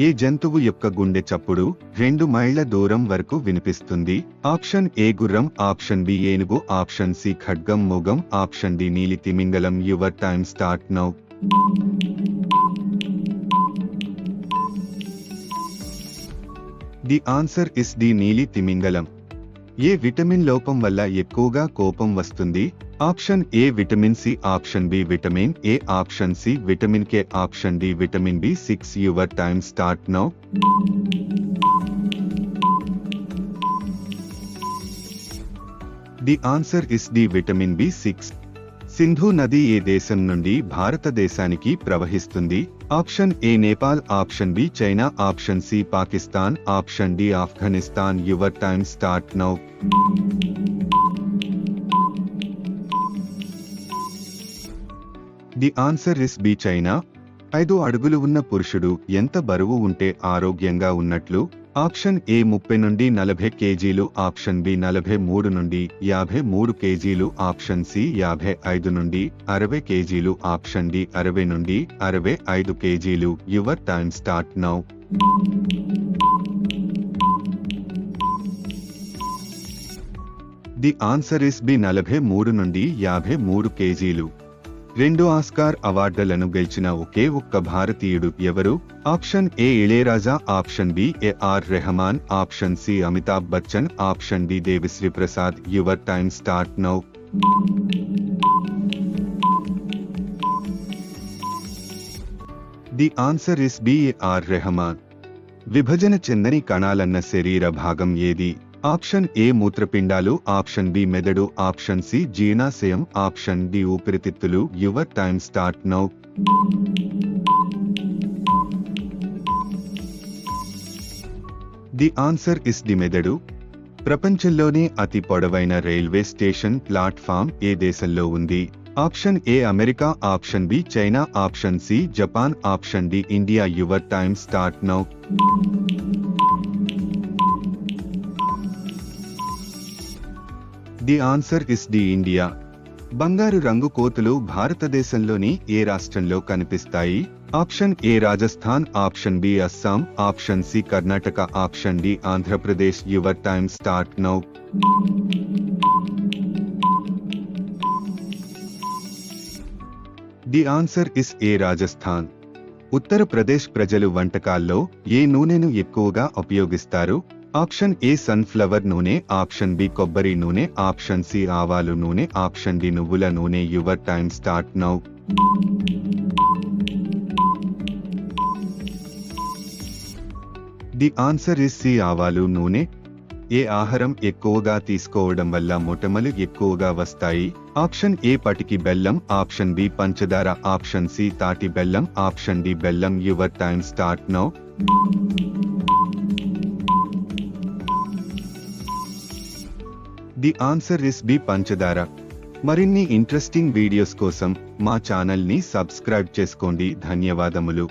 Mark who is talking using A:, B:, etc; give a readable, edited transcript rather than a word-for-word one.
A: ఏ జంతువు యొక్క గుండె చప్పుడు 2 మైళ్ళ దూరం వరకు వినిపిస్తుంది? ఆప్షన్ ఏ గుర్రం, ఆప్షన్ బి ఏనుగు, ఆప్షన్ సి ఖడ్గం మొగం, ఆప్షన్ డి నీలి తిమింగలం. Your time start now. The answer is D నీలి తిమింగలం. ఏ విటమిన్ లోపం వల్ల ఎక్కువగా కోపం వస్తుంది? Option A vitamin C, option B vitamin A, option C vitamin K, option D vitamin B6. Your time start now. The answer is D vitamin B6. Sindhu నది ఏ దేశం నుండి భారతదేశానికి ప్రవహిస్తుంది? Option A Nepal, option B China, option C Pakistan, option D Afghanistan. Your time start now. The answer is B China. 5 అడుగులు ఉన్న పురుషుడు ఎంత బరువు ఉంటే ఆరోగ్యంగా ఉన్నట్లు? ఆప్షన్ ఏ 30 నుండి 40 కేజీలు, ఆప్షన్ బి 43 నుండి 53 కేజీలు, ఆప్షన్ సి 55 నుండి 60 కేజీలు, ఆప్షన్ డి 60 నుండి 65 కేజీలు. Your time start now. The answer is B 43 నుండి 53 కేజీలు. 2 ఆస్కార్ అవార్డులను గెలిచిన ఒకే ఒక్క భారతీయుడు ఎవరు? Option A Ilaiyaraaja, option B AR Rahman, option C Amitabh Bachchan, option D Devi Sri Prasad. Your time start now. The answer is B AR Rahman. విభజన చెందని కణాలన్న శరీర భాగం ఏది? ఆప్షన్ ఏ మూత్రపిండాలు, ఆప్షన్ బి మెదడు, ఆప్షన్ సి జీర్ణాశయం, ఆప్షన్ డి ఊపిరితిత్తులు. Your time start now. The answer is the మెదడు. ప్రపంచంలోనే అతి పొడవైన రైల్వే స్టేషన్ ప్లాట్ఫామ్ ఏ దేశంలో ఉంది? Option A America, option B China, option C Japan, option D India. Your time start now. The answer is D India. బంగారు రంగు కోతులు భారతదేశంలోని ఏ రాష్ట్రంలో కనిపిస్తాయి? Option A Rajasthan, option B Assam, option C Karnataka, option D Andhra Pradesh. Your time start now. The answer is A Rajasthan. Uttar Pradesh ప్రజలు వంటకాల్లో ఏ నూనెను ఎక్కువగా ఉపయోగిస్తారు? ఆప్షన్ ఏ సన్ఫ్లవర్ నూనె, ఆప్షన్ బి కొబ్బరి నూనె, ఆప్షన్ సి ఆవాలు నూనె, ఆప్షన్ డి నువ్వుల నూనె. Your time start now. The answer is C ఆవాలు నూనె. ఏ ఆహారం ఎక్కువగా తీసుకోవడం వల్ల మొటిమలు ఎక్కువగా వస్తాయి? ఆప్షన్ ఏ పటికి బెల్లం, ఆప్షన్ బి పంచదార, ఆప్షన్ సి తాటి బెల్లం, ఆప్షన్ డి బెల్లం. Your time start now. The answer is B పంచదార. మరిన్ని ఇంట్రెస్టింగ్ వీడియోస్ కోసం మా ఛానల్ ని సబ్స్క్రైబ్ చేసుకోండి. ధన్యవాదములు.